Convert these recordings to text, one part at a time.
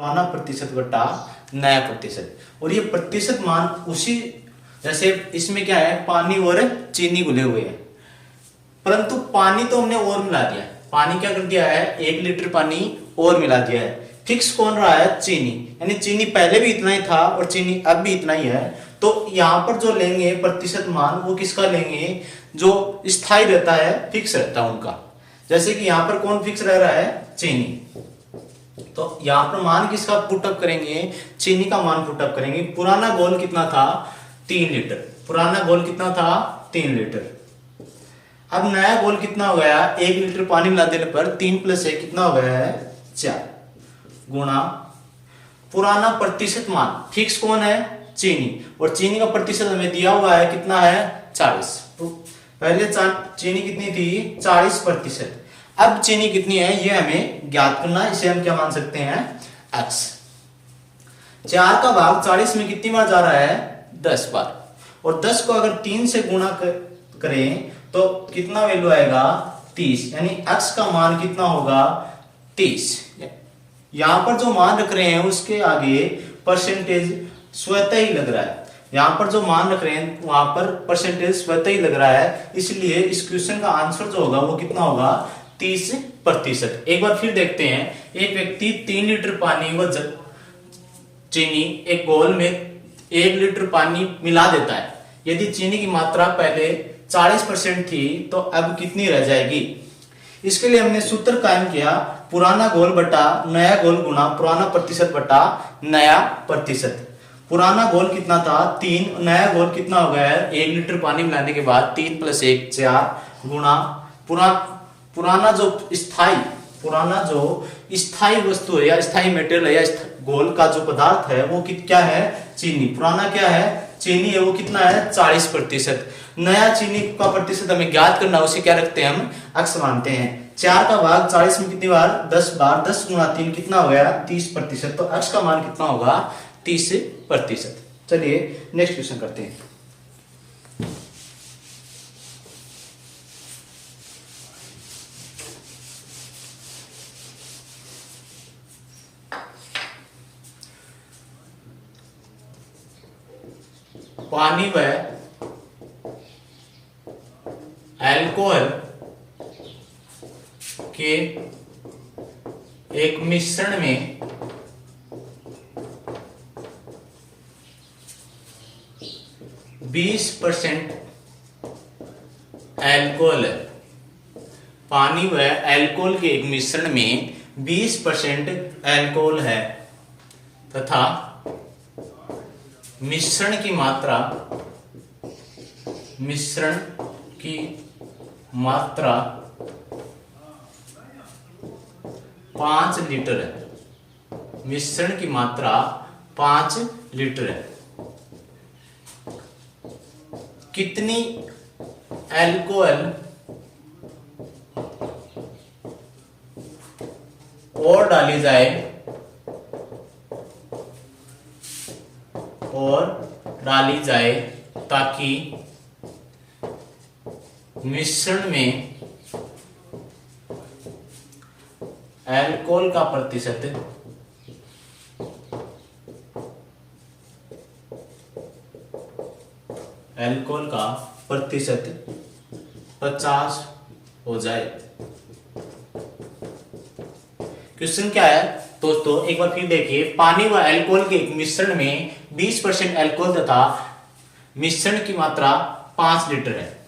पुराना प्रतिशत बटा नया प्रतिशत। और ये प्रतिशत मान उसी, जैसे इसमें क्या है, पानी और चीनी घुले हुए हैं, परंतु पानी तो हमने और मिला दिया है। पानी क्या कर दिया है, 1 लीटर पानी और मिला दिया है। फिक्स कौन रहा है, चीनी, यानी चीनी पहले भी इतना ही था और चीनी अब भी इतना ही है। तो यहाँ पर जो लेंगे प्रतिशत मान, वो किसका लेंगे, जो स्थायी रहता है, फिक्स रहता है उनका। जैसे कि यहाँ पर कौन फिक्स रह रहा है, चीनी। तो यहाँ पर मान किसका पुटअप करेंगे, चीनी का मान पुटअप करेंगे। पुराना घोल कितना था, 3 लीटर। पुराना घोल कितना था, 3 लीटर। अब नया घोल कितना हो गया, 1 लीटर पानी मिला देने पर 3 + 1 कितना हो गया है, 4 गुणा पुराना प्रतिशत मान। फिक्स कौन है, चीनी, और चीनी का प्रतिशत हमें दिया हुआ है कितना है, 40। तो पहले चीनी कितनी थी, 40%। अब चीनी कितनी है ये हमें ज्ञात करना है। इसे हम क्या मान सकते हैं, x। 4 का भाग 40 में कितनी बार जा रहा है, 10 बार। और 10 को अगर 3 से गुणा करें तो कितना वैल्यू आएगा, 30। यानी x का मान कितना होगा, 30। यहां पर जो मान रख रहे हैं उसके आगे परसेंटेज स्वतः ही लग रहा है। यहां पर जो मान रख रहे हैं वहां पर परसेंटेज स्वतः ही लग रहा है, इसलिए इस क्वेश्चन का आंसर जो होगा वो कितना होगा, 30%। एक बार फिर देखते हैं। एक व्यक्ति 3 लीटर पानी व चीनी एक घोल में 1 लीटर पानी मिला देता है। यदि चीनी की मात्रा पहले 40% थी तो अब कितनी रह जाएगी। इसके लिए हमने सूत्र कायम किया, पुराना घोल बटा नया घोल गुणा पुराना प्रतिशत बटा नया प्रतिशत। पुराना घोल कितना था, 3, नया घोल कितना हो गया है, 1 लीटर पानी मिलाने के बाद 3 + 1 4 गुणा पुराना जो स्थायी वस्तु है या स्थायी मेटेरियल है या घोल का जो पदार्थ है वो क्या है, चीनी। पुराना क्या है, चीनी है, वो कितना है, 40%। नया चीनी का प्रतिशत हमें ज्ञात करना, उसे क्या रखते हैं, हम x मानते हैं। 4 का भाग 40 में कितनी बार, 10 बार। 10 गुणा 3 कितना हो गया, 30%। तो x का मान कितना होगा, 30%। चलिए नेक्स्ट क्वेश्चन करते हैं। पानी व अल्कोहल के एक मिश्रण में 20% अल्कोहल है। पानी व अल्कोहल के एक मिश्रण में 20% अल्कोहल है तथा मिश्रण की मात्रा 5 लीटर है। मिश्रण की मात्रा 5 लीटर है। कितनी अल्कोहल और डाली जाए ताकि मिश्रण में अल्कोहल का प्रतिशत 50 हो जाए। क्वेश्चन क्या है दोस्तों, एक बार फिर देखिए। पानी व अल्कोहल के एक मिश्रण में 20% अल्कोहल तथा मिश्रण की मात्रा 5 लीटर है।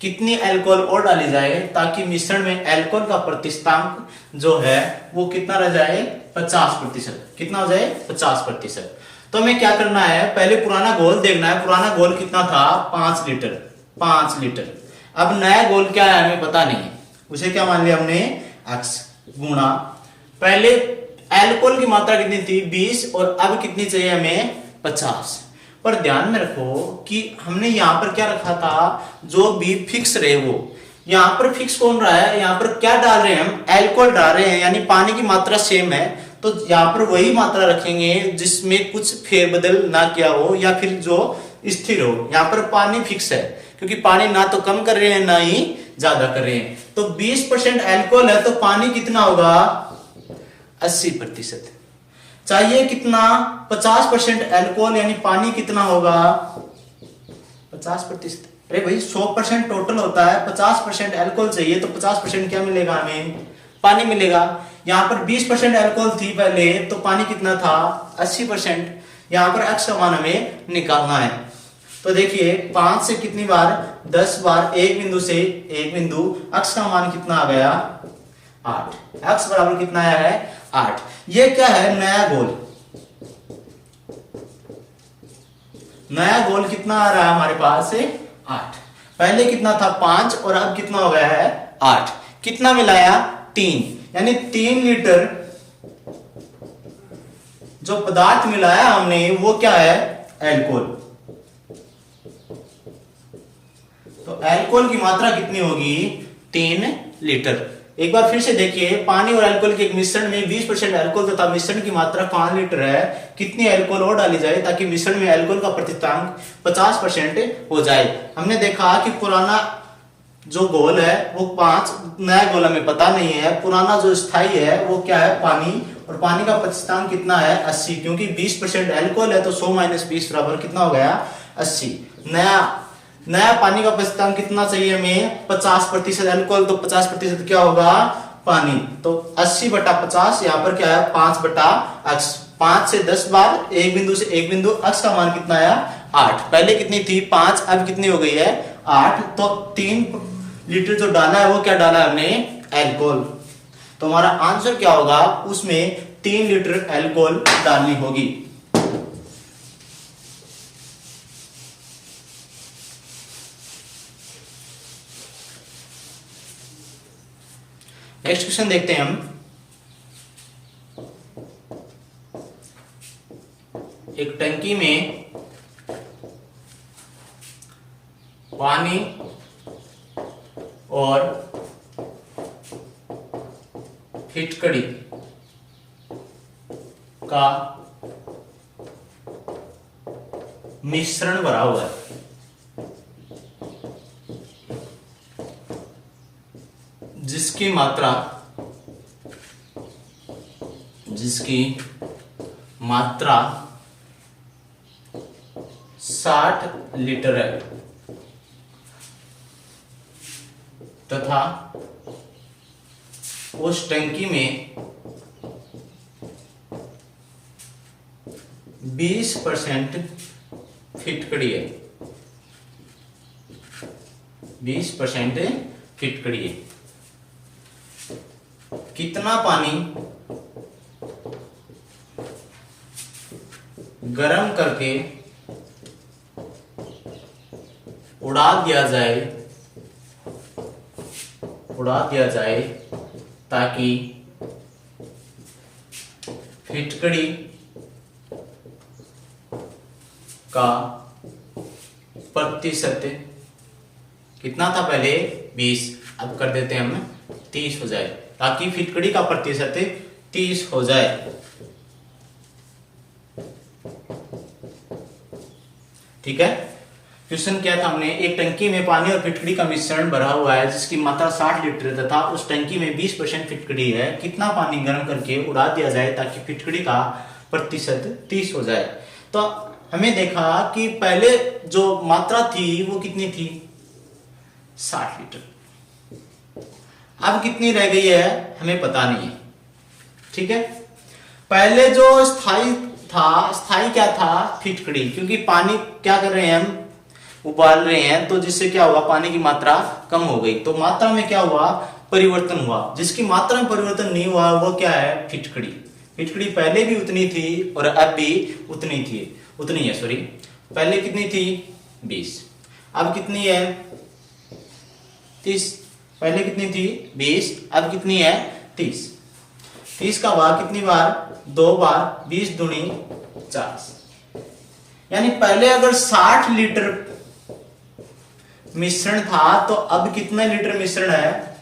कितनी अल्कोहल और डाली जाए ताकि मिश्रण में अल्कोहल का प्रतिशतांक जो है वो कितना रह जाए, 50%। कितना हो जाए, 50%। तो हमें क्या करना है, पहले पुराना घोल देखना है। पुराना घोल कितना था, 5 लीटर। अब नया घोल क्या है हमें पता नहीं है, उसे क्या मान लिया हमने, x गुणा पहले अल्कोहल की मात्रा कितनी थी, 20, और अब कितनी चाहिए हमें, 50। पर ध्यान में रखो कि हमने यहाँ पर क्या रखा था, जो भी फिक्स रहे वो। यहाँ पर फिक्स कौन रहा है, यहाँ पर क्या डाल रहे हैं हम, अल्कोहल डाल रहे हैं, यानी पानी की मात्रा सेम है। तो यहाँ पर वही मात्रा रखेंगे जिसमें कुछ फेरबदल ना किया हो या फिर जो स्थिर हो। यहाँ पर पानी फिक्स है क्योंकि पानी ना तो कम कर रहे हैं ना ही ज्यादा कर रहे हैं। तो 20% अल्कोहल है तो पानी कितना होगा, 80%। चाहिए कितना, 50% एल्कोहल, यानी पानी कितना होगा 50%। अरे भाई 100% टोटल होता है, 50% एल्कोहल चाहिए तो 50% क्या मिलेगा हमें, पानी मिलेगा। यहां पर 20% एल्कोहल थी पहले, तो पानी कितना था 80%। यहां पर x का मान हमें निकालना है। तो देखिए 5 से कितनी बार, 10 बार, एक बिंदु से एक बिंदु, x का मान कितना आ गया 8। x बराबर कितना आया है 8। ये क्या है, नया गोल। नया गोल कितना आ रहा है हमारे पास से 8। पहले कितना था 5 और अब कितना हो गया है 8। कितना मिलाया 3, यानी 3 लीटर जो पदार्थ मिलाया हमने वो क्या है एल्कोहल। तो एल्कोहल की मात्रा कितनी होगी 3 लीटर। एक बार फिर से देखिए, पानी और अल्कोहल के एक मिश्रण में 20% अल्कोहल तथा मिश्रण की मात्रा 5 लीटर है। कितनी अल्कोहल और डाली जाए ताकि मिश्रण में अल्कोहल का प्रतिशतांक 50% हो जाए। हमने देखा कि पुराना जो घोल है वो 5, नया घोल हमें पता नहीं है। पुराना जो स्थायी है वो क्या है पानी, और पानी का प्रतिशतांक कितना है 80, क्योंकि 20% अल्कोहल है तो 100 - 20 बराबर कितना हो गया 80। नया पानी का प्रतिशतांक कितना चाहिए हमें 50% अल्कोहल, तो 50% क्या होगा पानी। तो 80/50, यहाँ पर क्या है 5/x। 5 से 10 बार, एक बिंदु से एक बिंदु, x का मान कितना आया 8। पहले कितनी थी 5, अब कितनी हो गई है 8। तो 3 लीटर जो डाला है वो क्या डाला है हमने एल्कोहल। तो हमारा आंसर क्या होगा, उसमें 3 लीटर एल्कोहल डालनी होगी। नेक्स्ट क्वेश्चन देखते हैं हम। एक टंकी में पानी और फिटकड़ी का मिश्रण भरा हुआ है। जिसकी मात्रा 60 लीटर है तथा उस टंकी में 20% फिटकड़ी है। 20% फिटकड़ी है। कितना पानी गरम करके उड़ा दिया जाए ताकि फिटकड़ी का प्रतिशत कितना था पहले 20, अब कर देते हैं हम 30 हो जाए, ताकि फिटकड़ी का प्रतिशत 30 हो जाए। ठीक है। क्वेश्चन क्या था, हमने एक टंकी में पानी और फिटकड़ी का मिश्रण भरा हुआ है जिसकी मात्रा 60 लीटर तथा उस टंकी में 20% फिटकड़ी है। कितना पानी गर्म करके उड़ा दिया जाए ताकि फिटकड़ी का प्रतिशत 30 हो जाए। तो हमें देखा कि पहले जो मात्रा थी वो कितनी थी 60 लीटर। अब कितनी रह गई है हमें पता नहीं है। ठीक है। पहले जो स्थायी क्या था फिटकड़ी, क्योंकि पानी क्या कर रहे हैं हम उबाल रहे हैं, तो जिससे क्या हुआ पानी की मात्रा कम हो गई। तो मात्रा में क्या हुआ परिवर्तन हुआ। जिसकी मात्रा में परिवर्तन नहीं हुआ वो क्या है फिटकड़ी। फिटकड़ी पहले भी उतनी थी और अब भी उतनी है सॉरी। पहले कितनी थी 20, अब कितनी है 30। पहले कितनी थी 20, अब कितनी है 30। 30 का भाग कितनी बार 2 बार, 20 दूनी 40। यानी पहले अगर 60 लीटर मिश्रण था तो अब कितना लीटर मिश्रण है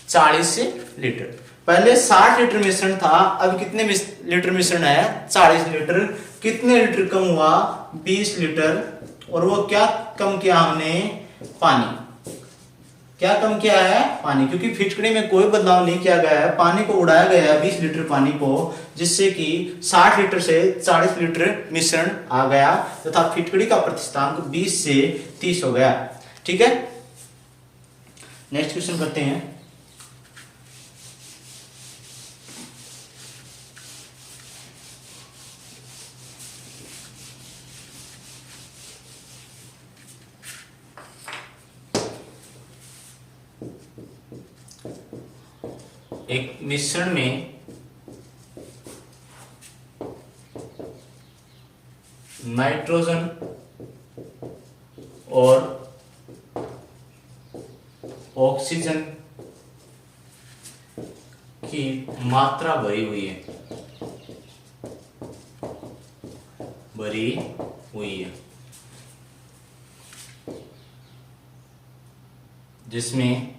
40 लीटर। पहले 60 लीटर मिश्रण था, अब कितने लीटर मिश्रण है 40 लीटर। कितने लीटर कम हुआ 20 लीटर। और वो क्या कम किया हमने पानी। क्या कम किया है? पानी, क्योंकि फिटकड़ी में कोई बदलाव नहीं किया गया है, पानी को उड़ाया गया है 20 लीटर पानी को, जिससे कि 60 लीटर से 40 लीटर मिश्रण आ गया तथा फिटकड़ी का प्रतिष्ठांक 20 से 30 हो गया। ठीक है, नेक्स्ट क्वेश्चन करते हैं। एक मिश्रण में नाइट्रोजन और ऑक्सीजन की मात्रा भरी हुई है, जिसमें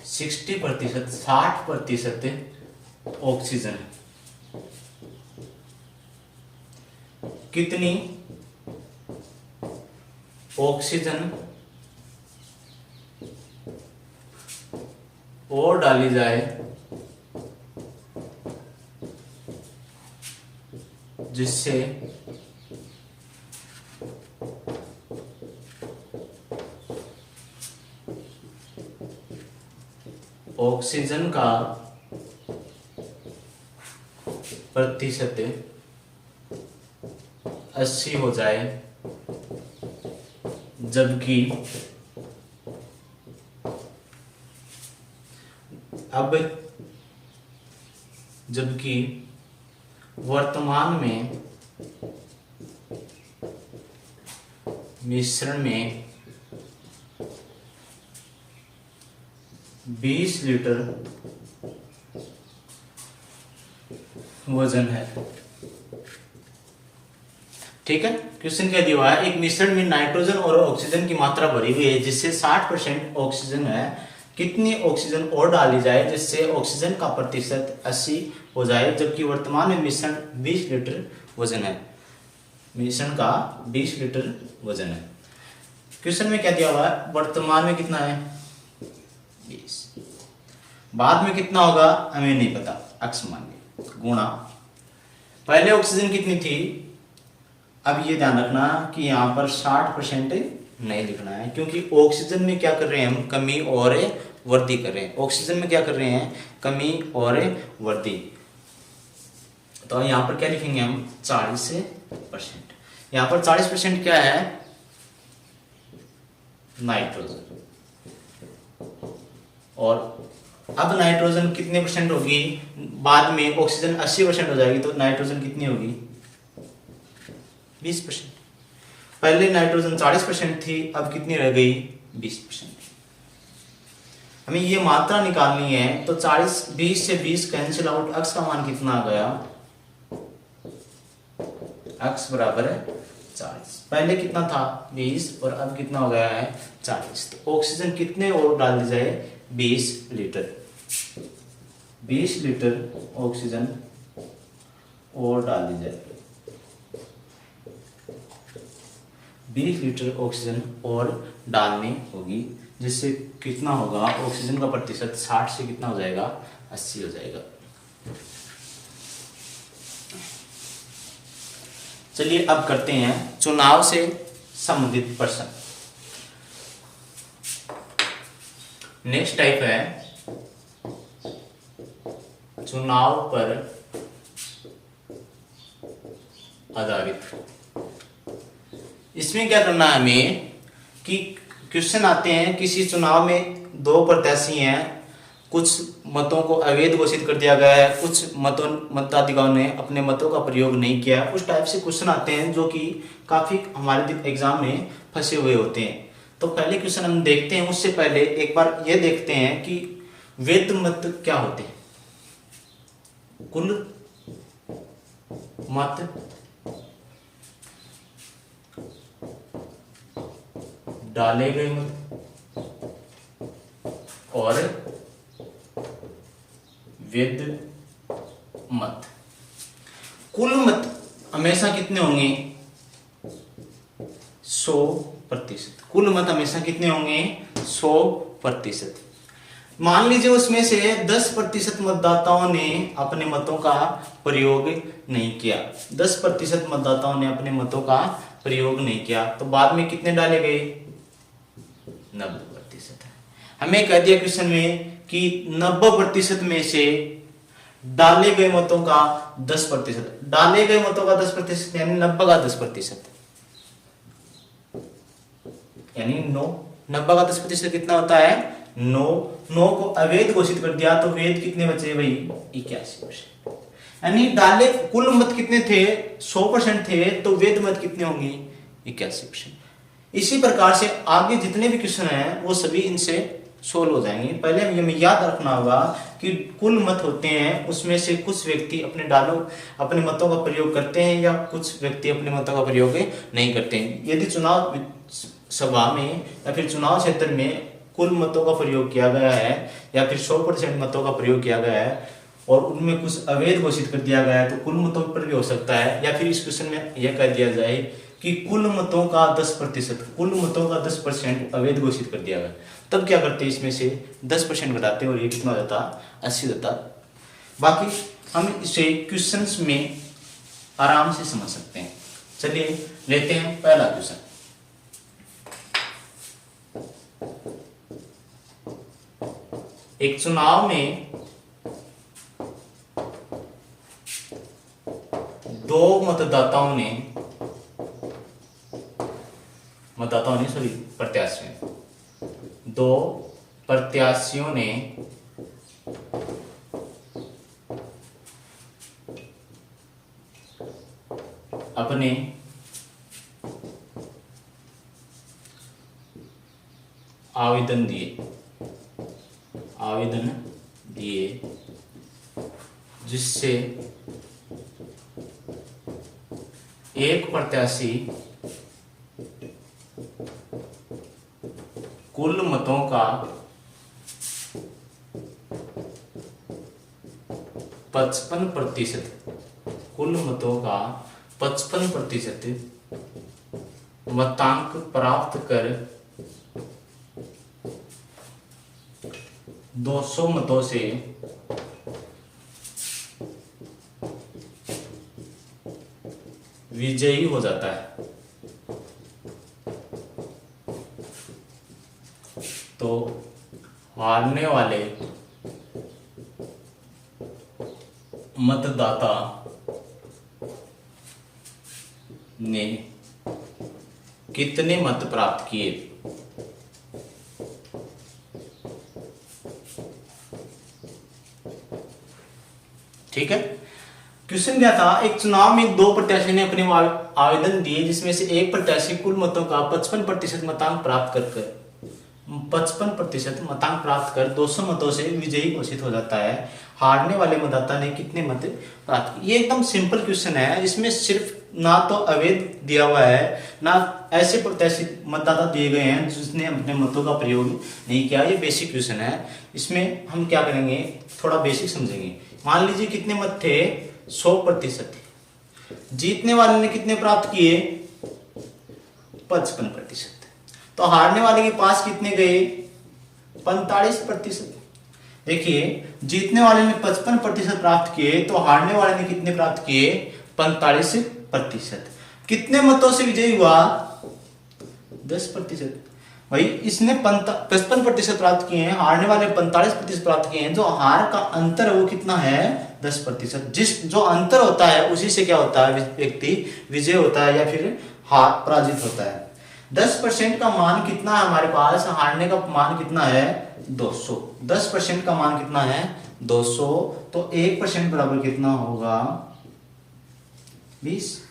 60% ऑक्सीजन है। कितनी ऑक्सीजन और डाली जाए जिससे ऑक्सीजन का प्रतिशत 80 हो जाए, जबकि वर्तमान में मिश्रण में 20 लीटर वजन है। ठीक है, क्वेश्चन क्या दिया हुआ है? एक मिश्रण में नाइट्रोजन और ऑक्सीजन की मात्रा भरी हुई है जिससे 60% ऑक्सीजन है। कितनी ऑक्सीजन और डाली जाए जिससे ऑक्सीजन का प्रतिशत 80 हो जाए, जबकि वर्तमान में मिश्रण 20 लीटर वजन है। मिश्रण का 20 लीटर वजन है। क्वेश्चन में क्या दिया हुआ है? वर्तमान में कितना है? 20। बाद में कितना होगा हमें नहीं पता, अक्स मानिए गुणा। पहले ऑक्सीजन कितनी थी? अब ये ध्यान रखना कि यहाँ पर 60% नहीं लिखना है, क्योंकि ऑक्सीजन में क्या कर रहे हैं हम? कमी और वृद्धि कर रहे हैं। ऑक्सीजन में क्या कर रहे हैं? कमी और वृद्धि। तो यहाँ पर क्या लिखेंगे हम? 40%। यहाँ पर 40% क्या है? नाइट्रोजन। और अब नाइट्रोजन कितने परसेंट होगी? बाद में ऑक्सीजन 80% हो जाएगी, तो नाइट्रोजन कितनी होगी? 20%। पहले नाइट्रोजन 40% थी, अब कितनी रह गई? 20%। हमें ये मात्रा निकालनी है, तो 20 से 20 कैंसिल आउट, अक्स का मान कितना आ गया? अक्स बराबर है 40। पहले कितना था? 20, और अब कितना हो गया है? 40। तो ऑक्सीजन कितने और डाल दी जाए? 20 लीटर। 20 लीटर ऑक्सीजन और डाल दी जाए। 20 लीटर ऑक्सीजन और डालनी होगी, जिससे कितना होगा? ऑक्सीजन का प्रतिशत 60 से कितना हो जाएगा? 80 हो जाएगा। चलिए अब करते हैं चुनाव से संबंधित प्रश्न। नेक्स्ट टाइप है चुनाव पर आधारित। इसमें क्या करना है हमें कि क्वेश्चन आते हैं, किसी चुनाव में 2 प्रत्याशी हैं, कुछ मतों को अवैध घोषित कर दिया गया है, कुछ मताधिकारियों ने अपने मतों का प्रयोग नहीं किया। उस टाइप से क्वेश्चन आते हैं जो कि काफी हमारे एग्जाम में फंसे हुए होते हैं। तो पहले क्वेश्चन हम देखते हैं, उससे पहले एक बार ये देखते हैं कि वैध मत क्या होते हैं। कुल मत, डाले गए मत और वैध मत। कुल मत हमेशा कितने होंगे? 100 प्रतिशत। कुल मत हमेशा कितने होंगे? 100%। मान लीजिए उसमें से 10% मतदाताओं ने अपने मतों का प्रयोग नहीं किया, 10% मतदाताओं ने अपने मतों का प्रयोग नहीं किया, तो बाद में कितने डाले गए? 90%। हमें कह दिया क्वेश्चन में कि 90% में से डाले गए मतों का 10%, डाले गए मतों का 10% यानी 90 का 10%, यानी 90 का 10% कितना होता है? 9 को अवैध घोषित कर दिया तो वैध कितने बचे भाई? 81%। यानी डाले कुल मत कितने थे? 100% थे, तो वैध मत कितने होंगे? 81%। इसी प्रकार से आगे जितने भी क्वेश्चन हैं वो सभी इनसे सोल्व हो जाएंगे। पहले हमें याद रखना होगा कि कुल मत होते हैं, उसमें से कुछ व्यक्ति अपने मतों का प्रयोग करते हैं या कुछ व्यक्ति अपने मतों का प्रयोग नहीं करते हैं। यदि चुनाव सभा में या फिर चुनाव क्षेत्र में कुल मतों का प्रयोग किया गया है या फिर 100% मतों का प्रयोग किया गया है और उनमें कुछ अवैध घोषित कर दिया गया है, तो कुल मतों पर भी हो सकता है। या फिर इस क्वेश्चन में यह कह दिया जाए कि कुल मतों का 10% अवैध घोषित कर दिया गया, तब क्या करते हैं? इसमें से 10% घटाते और ये कितना हो जाता? 80 होता। बाकी हम इसे क्वेश्चंस में आराम से समझ सकते हैं। चलिए लेते हैं पहला क्वेश्चन। एक चुनाव में 2 प्रत्याशियों ने अपने आवेदन दिए जिससे एक प्रत्याशी कुल मतों का 55% मतांक प्राप्त कर 200 मतों से विजयी हो जाता है, तो हारने वाले मतदाता ने कितने मत प्राप्त किए? ठीक है। क्वेश्चन क्या था? एक चुनाव में 2 प्रत्याशी ने अपने आवेदन दिए जिसमें से एक प्रत्याशी कुल मतों का 55% मतांक प्राप्त कर 200 मतों से विजयी घोषित हो जाता है। हारने वाले मतदाता ने कितने मत प्राप्त किए? ये एकदम सिंपल क्वेश्चन है। इसमें सिर्फ ना तो अवैध दिया हुआ है ना ऐसे प्रत्याशी मतदाता दिए गए हैं जिसने अपने मतों का प्रयोग नहीं किया। ये बेसिक क्वेश्चन है। इसमें हम क्या करेंगे? थोड़ा बेसिक समझेंगे। मान लीजिए कितने मत थे? 100%। जीतने वाले ने कितने प्राप्त किए? 55%। तो हारने वाले के पास कितने गए? 45%। देखिए, जीतने वाले ने 55% प्राप्त किए तो हारने वाले ने कितने प्राप्त किए? 45%। कितने मतों से विजयी हुआ? 10%। भाई इसने 55% प्राप्त किए हैं, हारने वाले 45% प्राप्त किए हैं, जो हार का अंतर है वो कितना है? 10%। जो अंतर होता है उसी से क्या होता है? व्यक्ति विजय होता है या फिर हार पराजित होता है। 10% का मान कितना है हमारे पास? हारने का मान कितना है? 200। 10% का मान कितना है? 200। तो 1% बराबर कितना होगा? 20।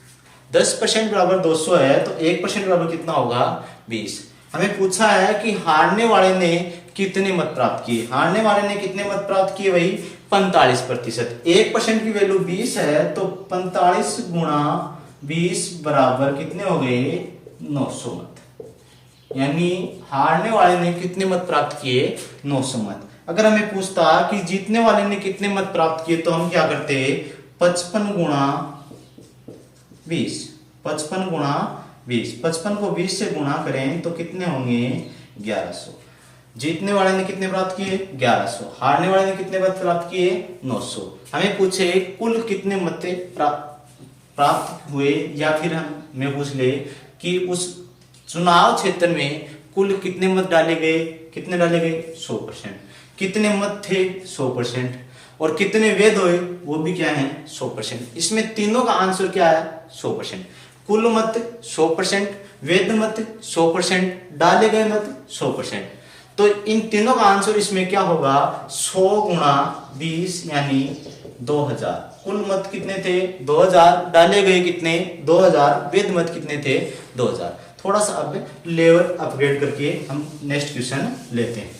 10% बराबर 200 है तो 1% बराबर कितना होगा? 20। हमें पूछा है कि हारने वाले ने कितने मत प्राप्त किए। हारने वाले ने कितने मत प्राप्त किए? वही 45%। 1% की वैल्यू 20 है तो 45 गुणा 20 बराबर कितने हो गए? 900 मत। यानी हारने वाले ने कितने मत प्राप्त किए? 900 मत। अगर हमें पूछता कि जीतने वाले ने कितने मत प्राप्त किए तो हम क्या करते? 55 गुणा 20 20। 55 को 20 से गुणा करें तो कितने होंगे 1100। जीतने वाले ने कितने प्राप्त किए 1100, हारने वाले ने कितने मत प्राप्त किए 900। हमें पूछे कुल कितने मत प्राप्त हुए, या फिर हमें पूछ ले कि उस चुनाव क्षेत्र में कुल कितने मत डाले गए, कितने डाले गए 100%। कितने मत थे 100%, और कितने वैध हुए वो भी क्या है 100%। इसमें तीनों का आंसर क्या है 100%। कुल मत 100%, वैध मत 100%, डाले गए मत 100%। तो इन तीनों का आंसर इसमें क्या होगा 100 गुणा 20 यानी 2000। कुल मत कितने थे 2000, डाले गए कितने 2000, वैध मत कितने थे 2000। थोड़ा सा अब लेवल अपग्रेड करके हम नेक्स्ट क्वेश्चन लेते हैं।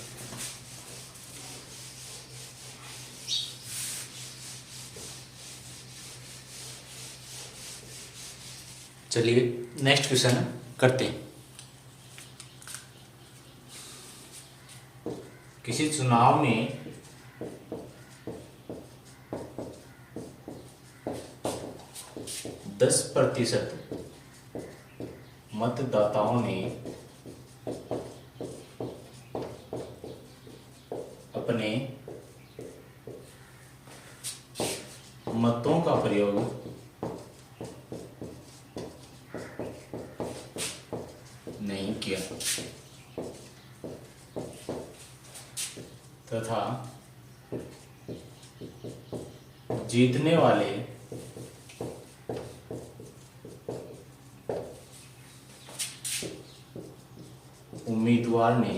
चलिए नेक्स्ट क्वेश्चन करते हैं। किसी चुनाव में दस प्रतिशत मतदाताओं ने अपने मतों का प्रयोग नहीं किया तथा जीतने वाले उम्मीदवार ने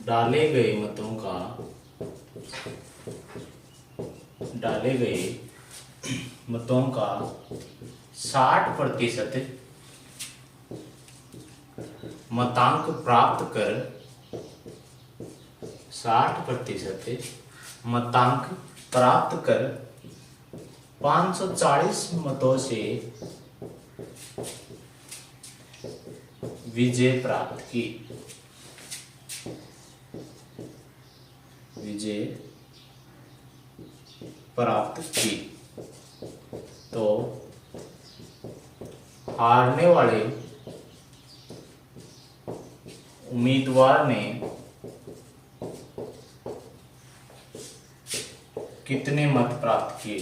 डाले गए मतों का 60% मतांक प्राप्त कर 540 मतों से विजय प्राप्त की। तो हारने वाले उम्मीदवार ने कितने मत प्राप्त किए।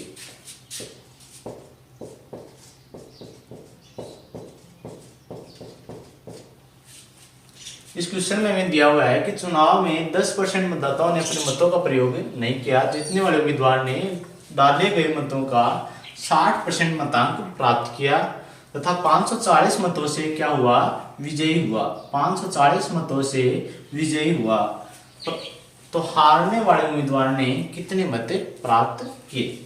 इस क्वेश्चन में हमें दिया हुआ है कि चुनाव में 10% मतदाताओं ने अपने मतों का प्रयोग नहीं किया। जीतने वाले उम्मीदवार ने डाले गए मतों का 60% मतांक प्राप्त किया तथा 540 मतों से क्या हुआ विजयी हुआ। 540 मतों से विजयी हुआ। तो हारने वाले उम्मीदवार ने कितने मत प्राप्त किए।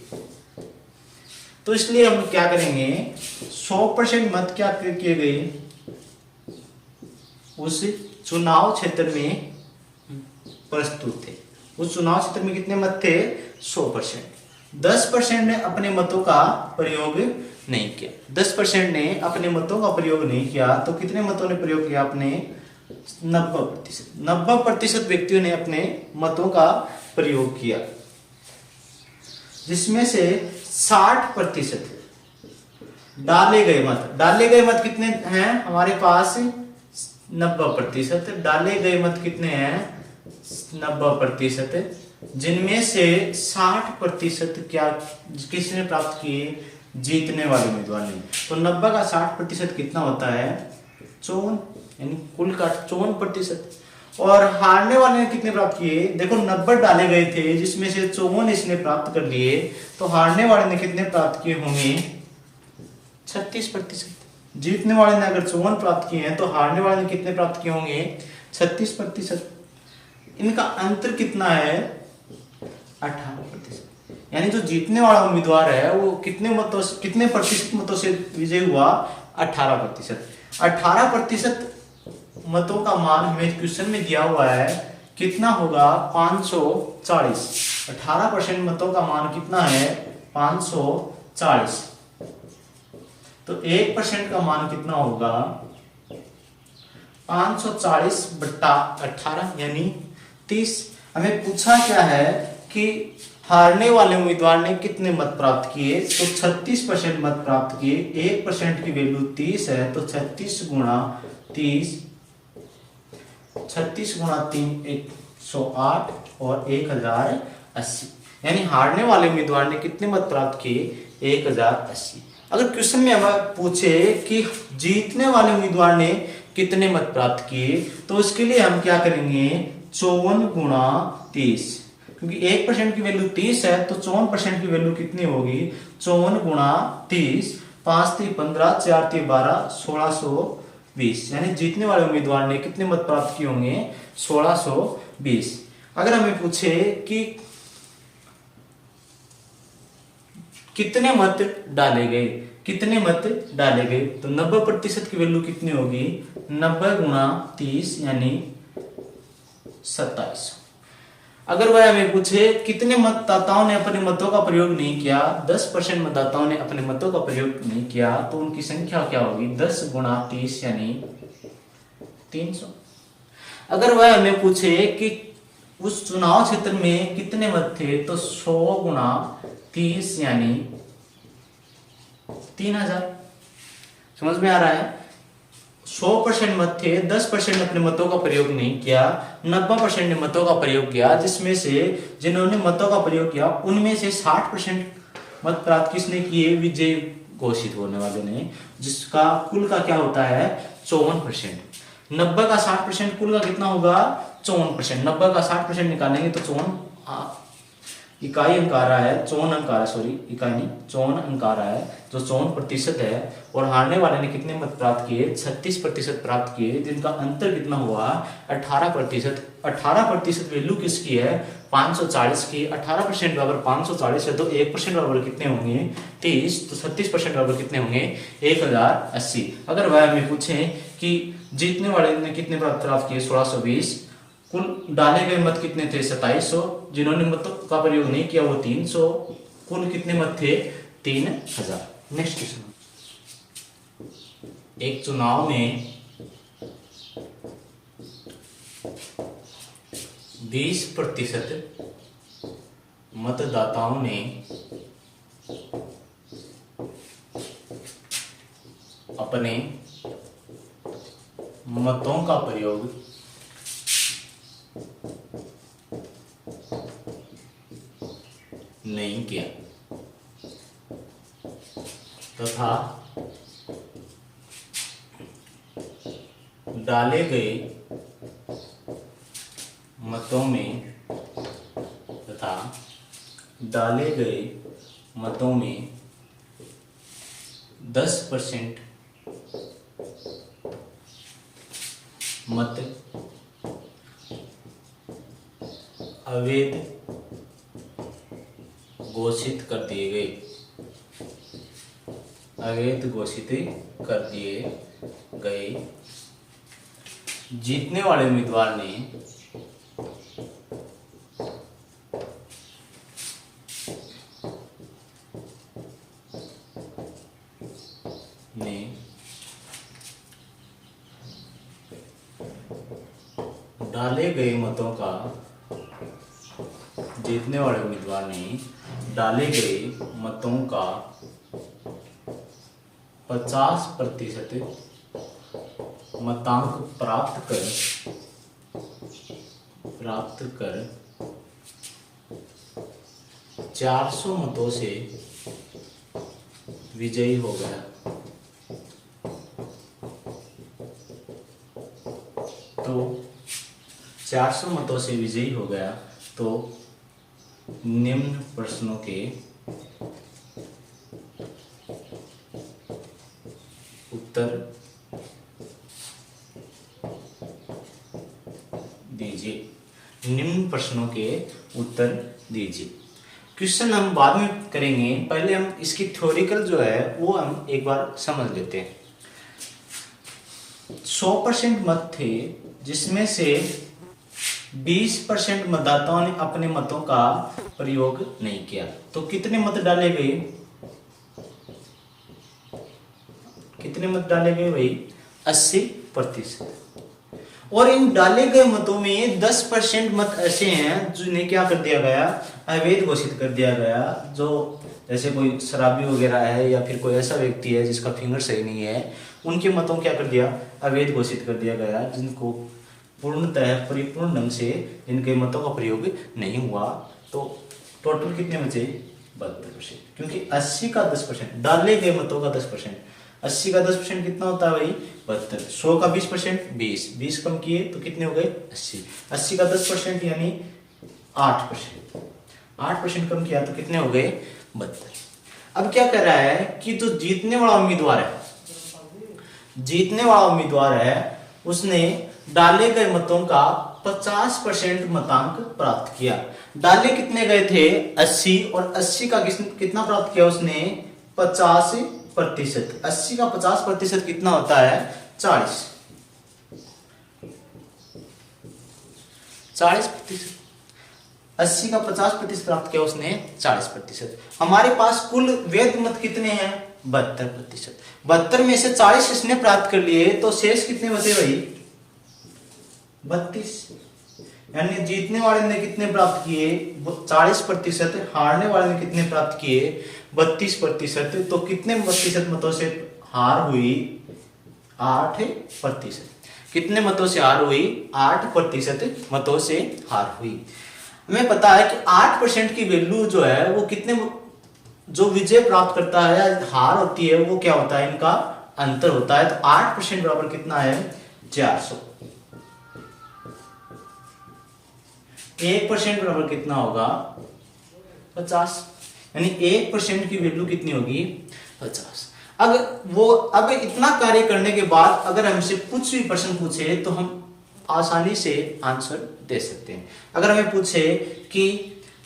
तो इसलिए हम क्या करेंगे 100% मत क्या किए गए उस चुनाव क्षेत्र में प्रस्तुत थे। उस चुनाव क्षेत्र में कितने मत थे 100%। 10% ने अपने मतों का प्रयोग नहीं किया। 10% ने अपने मतों का प्रयोग नहीं किया तो कितने मतों ने प्रयोग किया अपने 90%। 90% व्यक्तियों ने अपने मतों का प्रयोग किया, जिसमें से 60% डाले गए मत कितने हैं हमारे पास 90%। डाले गए मत कितने हैं 90%, जिनमें से 60% क्या किसने प्राप्त किए जीतने वाले उम्मीदवार ने। तो 90 का 60% कितना होता है 54, यानी कुल का 54%। और हारने वाले ने कितने प्राप्त किए देखो 90 डाले गए थे जिसमें से 54 इसने प्राप्त कर लिए। तो हारने वाले ने कितने प्राप्त किए होंगे 36%। जीतने वाले ने अगर 54 प्राप्त किए हैं तो हारने वाले ने कितने प्राप्त किए होंगे 36%। इनका अंतर कितना है 18%। यानी जो जीतने वाला उम्मीदवार है वो कितने प्रतिशत मतों से विजय हुआ 18%। 18% मतों का मान हमें क्वेश्चन में दिया हुआ है कितना होगा 540। 18% मतों का मान कितना है 540। तो 1% का मान कितना होगा 540/18 यानी 30। हमें पूछा क्या है कि हारने वाले उम्मीदवार ने कितने मत प्राप्त किए, तो 36% मत प्राप्त किए। 1% की वैल्यू 30 है, तो 36 गुणा 30, 36 गुणा 3 108 और 1080, यानी हारने वाले उम्मीदवार ने कितने मत प्राप्त किए, 1080। अगर क्वेश्चन में हमें पूछे कि जीतने वाले उम्मीदवार ने कितने मत प्राप्त किए, तो उसके लिए हम क्या करेंगे, 54 गुणा 30, क्योंकि 1% की वैल्यू 30 है, तो 54% की वैल्यू कितनी होगी, 54 गुणा 30, 5 3 15, 4 3 12, 1620, यानी जीतने वाले उम्मीदवार ने कितने मत प्राप्त किए होंगे, 1620। अगर हमें पूछे कि कितने मत डाले गए, कितने मत डाले गए, तो 90% की वैल्यू कितनी होगी, 90 गुणा 30 यानी 27। अगर वह हमें पूछे कितने मतदाताओं ने अपने मतों का प्रयोग नहीं किया, 10% मतदाताओं ने अपने मतों का प्रयोग नहीं किया, तो उनकी संख्या क्या होगी, 10 गुणा 30 यानी 300। अगर वह हमें पूछे कि उस चुनाव क्षेत्र में कितने मत थे, तो 100 गुणा 30 यानी 3000। समझ में आ रहा है, 100% मत थे, 10% ने अपने मतों का प्रयोग नहीं किया, 90% ने मतों का प्रयोग किया, जिसमें से जिन्होंने मतों का प्रयोग किया उनमें से 60% मत प्राप्त किसने किए, विजय घोषित होने वाले ने, जिसका कुल का क्या होता है, 54%। 90 का 60% कुल का कितना होगा, 54%। 90 का 60% निकालेंगे तो 54 इकाई अंक आ रहा है, 54 अंक आ रहा है, सॉरी इकाई नहीं 54 अंक आ रहा है, जो 54% है। और हारने वाले ने कितने मत प्राप्त किए, 36% प्राप्त किए, जिनका अंतर कितना हुआ, 18%। 18% वैल्यू किसकी है, 540 की। 18% बराबर 540 है, तो 1% बराबर कितने होंगे, 30, तो 36% बराबर कितने होंगे, 1080। अगर वह हमें पूछे कि जीतने वाले ने कितने प्राप्त किए, 1620, कुल डाले गए मत कितने थे, 2700, जिन्होंने मतों का प्रयोग नहीं किया वो 300, कुल कितने मत थे, 3000। नेक्स्ट क्वेश्चन, एक चुनाव में 20% मतदाताओं ने अपने मतों का प्रयोग नहीं किया तथा डाले गए मतों में 10% मत अवैध घोषित कर दिए गए, अवैध घोषित कर दिए गए। जीतने वाले उम्मीदवार ने डाले गए मतों का, जीतने वाले उम्मीदवार ने डाले गए मतों का 50% मतांक प्राप्त कर 400 मतों से विजयी हो गया। तो 400 मतों से विजयी हो गया, तो निम्न प्रश्नों के उत्तर दीजिए। निम्न प्रश्नों के उत्तर दीजिए। क्वेश्चन हम बाद में करेंगे, पहले हम इसकी थ्योरिकल जो है वो हम एक बार समझ लेते हैं। 100% मत थे, जिसमें से 20% मतदाताओं ने अपने मतों का प्रयोग नहीं किया, तो कितने मत डाले गए, कितने मत डाले गए भाई, 80%। और इन डाले गए मतों में 10% मत ऐसे हैं जिन्हें क्या कर दिया गया, अवैध घोषित कर दिया गया। जो जैसे कोई शराबी वगैरह है या फिर कोई ऐसा व्यक्ति है जिसका फिंगर सही नहीं है, उनके मतों क्या कर दिया, अवैध घोषित कर दिया गया, जिनको पूर्णतः परिपूर्ण ढंग से इनके मतों का प्रयोग नहीं हुआ। तो टोटल कितने बचे, 72%, क्योंकि 80 का 10% डाले गए मतों का 10%, 80 का 10% कितना होता है भाई, 72। 100 का 20%, 20 कम किए तो कितने हो गए, 80 का 10% यानी 8%, 8% कम किया तो कितने हो गए, 72। अब क्या कर रहा है कि जो जीतने वाला उम्मीदवार है उसने डाले गए मतों का 50% मतांक प्राप्त किया। डाले कितने गए थे, 80, और 80 का कितना प्राप्त किया उसने, 50%। 80 का 50% कितना होता है, 40। 40%। 80 का 50% प्राप्त किया उसने, 40%। हमारे पास कुल वैध मत कितने हैं, 72%। 72 में से 40 इसने प्राप्त कर लिए तो शेष कितने बचे भाई, 32। यानी जीतने वाले ने कितने प्राप्त किए, 40%, हारने वाले ने कितने प्राप्त किए, 32%। तो कितने प्रतिशत मतों से हार हुई, 8%। कितने मतों से हार हुई, 8% मतों से हार हुई। हमें पता है कि 8% की वैल्यू जो है वो कितने, जो विजय प्राप्त करता है या हार होती है वो क्या होता है, इनका अंतर होता है। तो 8% बराबर कितना है, 400। 1% बराबर कितना होगा, 50। यानी 1% की वैल्यू कितनी होगी, 50। अब इतना कार्य करने के बाद अगर हमसे कुछ भी प्रश्न पूछे तो हम आसानी से आंसर दे सकते हैं। अगर हमें पूछे कि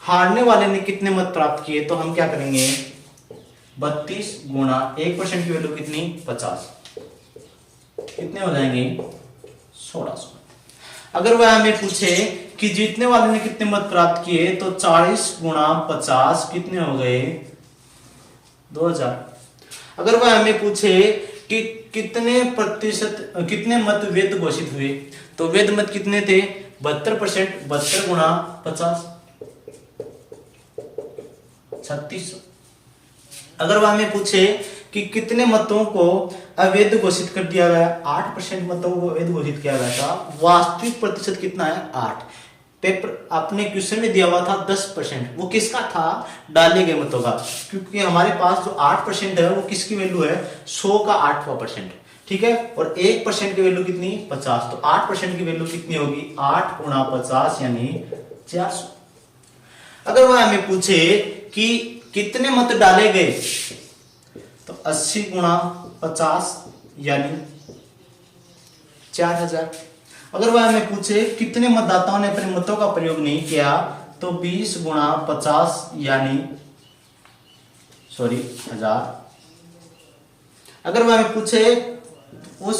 हारने वाले ने कितने मत प्राप्त किए तो हम क्या करेंगे, 32 गुणा 1% की वैल्यू कितनी, 50, कितने हो जाएंगे, 1600। अगर वह हमें पूछे कि जीतने वाले ने कितने मत प्राप्त किए तो 40 गुणा 50 कितने हो गए, 2000। अगर वह हमें पूछे कि कितने मत वैध घोषित हुए तो वैध मत कितने थे, 72%। 72 गुणा 50, 3600। अगर वह हमें पूछे कि कितने मतों को अवैध घोषित कर दिया गया, 8% मतों को अवैध घोषित किया गया था, वास्तविक प्रतिशत कितना है, 8। पेपर अपने क्वेश्चन में दिया हुआ था 10%, वो किसका था, डाले गए मतों का, क्योंकि हमारे पास जो 8% है वो किसकी वैल्यू है, 100 का 8%, ठीक है। और 1% की वैल्यू कितनी, 50। तो 8% की वैल्यू कितनी होगी, 8 गुणा 50 यानी 400। अगर वह हमें पूछे कि कितने मत डाले गए तो 80 गुणा 50 यानी 4000। अगर वह हमें पूछे कितने मतदाताओं ने अपने मतों का प्रयोग नहीं किया तो 20 गुणा 50 यानी 1000। अगर वह हमें पूछे उस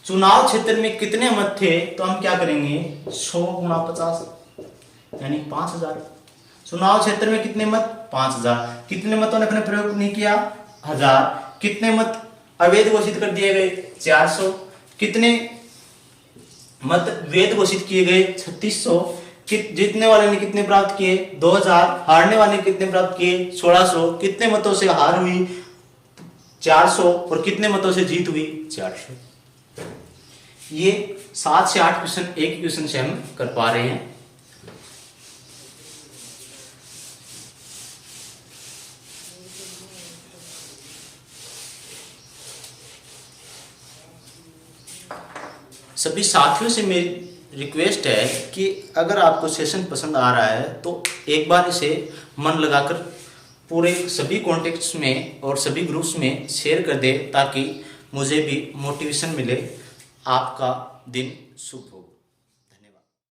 चुनाव क्षेत्र में कितने मत थे तो हम क्या करेंगे, 100 गुणा 50 यानी 5000। चुनाव क्षेत्र में कितने मत, 5000। कितने मतों ने अपने प्रयोग नहीं किया, 1000। कितने मत अवैध घोषित कर दिए गए, 400। कितने मत वैध घोषित किए गए, 3600। जीतने वाले ने कितने प्राप्त किए, 2000। हारने वाले ने कितने प्राप्त किए, 1600। कितने मतों से हार हुई, 400। और कितने मतों से जीत हुई, 400। ये 7 से 8 क्वेश्चन एक क्वेश्चन से हम कर पा रहे हैं। सभी साथियों से मेरी रिक्वेस्ट है कि अगर आपको सेशन पसंद आ रहा है तो एक बार इसे मन लगाकर पूरे सभी कॉन्टेक्ट्स में और सभी ग्रुप्स में शेयर कर दे ताकि मुझे भी मोटिवेशन मिले। आपका दिन शुभ हो।